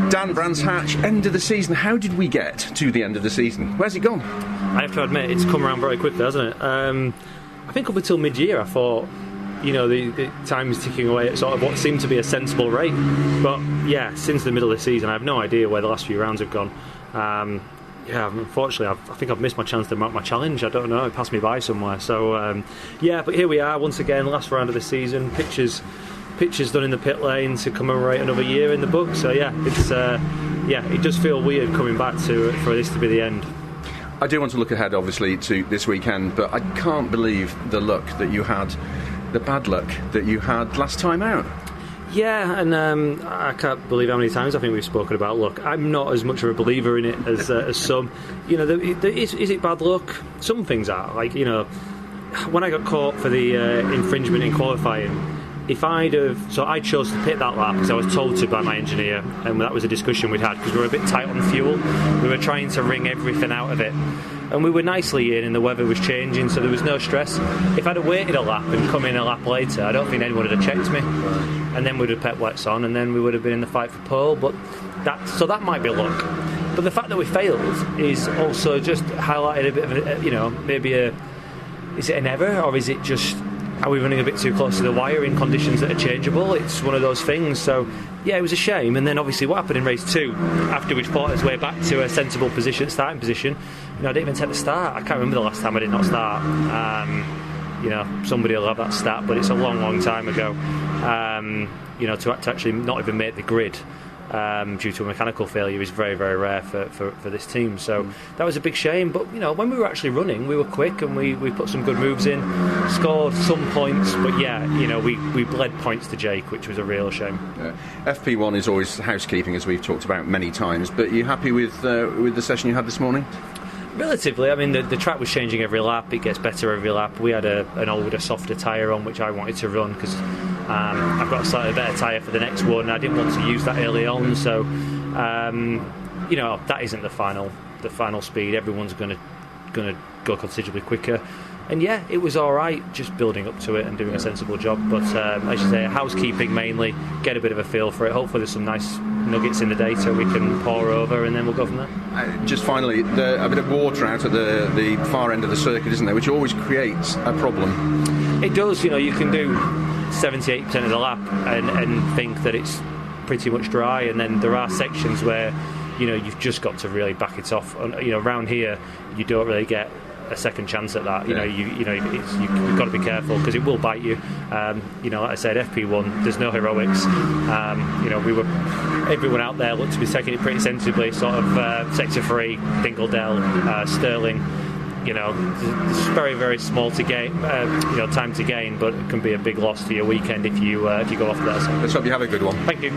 Dan Brands Hatch, end of the season. How did we get to the end of the season? Where's it gone? I have to admit, it's come around very quickly, hasn't it? I think up until mid-year I thought, the time is ticking away at sort of what seemed to be a sensible rate. But yeah, since the middle of the season, I have no idea where the last few rounds have gone. Unfortunately, I think I've missed my chance to mount my challenge. I don't know, it passed me by somewhere. So but here we are once again, last round of the season. Pitches done in the pit lane to commemorate another year in the book. So it does feel weird coming back for this to be the end. I do want to look ahead, obviously, to this weekend, but I can't believe the luck that you had, the bad luck that you had last time out. Yeah, and I can't believe how many times I think we've spoken about luck. I'm not as much of a believer in it as some. Is it bad luck? Some things are. Like, when I got caught for the infringement in qualifying, I chose to pit that lap because I was told to by my engineer, and that was a discussion we'd had because we were a bit tight on fuel. We were trying to wring everything out of it, and we were nicely in, and the weather was changing, so there was no stress. If I'd have waited a lap and come in a lap later, I don't think anyone would have checked me, and then we'd have pet wets on, and then we would have been in the fight for pole. But that might be luck. But the fact that we failed is also just highlighted a bit of is it an error, or is it just, are we running a bit too close to the wire in conditions that are changeable? It's one of those things. So yeah, it was a shame. And then obviously what happened in race 2, after we'd fought his way back to a sensible starting position, I didn't even take the start. I can't remember the last time I did not start. Somebody will have that stat, but it's a long time ago. To actually not even make the grid due to a mechanical failure is very, very rare for this team. So that was a big shame. But when we were actually running, we were quick and we put some good moves in, scored some points. But we bled points to Jake, which was a real shame. FP1 is always housekeeping, as we've talked about many times. But are you happy with the session you had this morning? Relatively. I mean, the track was changing every lap. It gets better every lap. We had an older, softer tyre on, which I wanted to run because I've got a slightly better tyre for the next one. I didn't want to use that early on, so that isn't the final speed. Everyone's going to go considerably quicker. And yeah, it was all right, just building up to it and doing a sensible job. But as you say, housekeeping mainly, get a bit of a feel for it. Hopefully there's some nice nuggets in the data we can pour over, and then we'll go from there. Just finally, a bit of water out at the far end of the circuit, isn't there, which always creates a problem. It does. You can do 78% of the lap and think that it's pretty much dry, and then there are sections where you've just got to really back it off. Around here you don't really get a second chance at that. You've got to be careful because it will bite you. Like I said, FP1, there's no heroics. Everyone out there looked to be taking it pretty sensibly. Sort of sector 3, Dingle-Dell, Stirling. It's very, very small to gain. Time to gain, but it can be a big loss to your weekend if you go off there. So let's hope you have a good one. Thank you.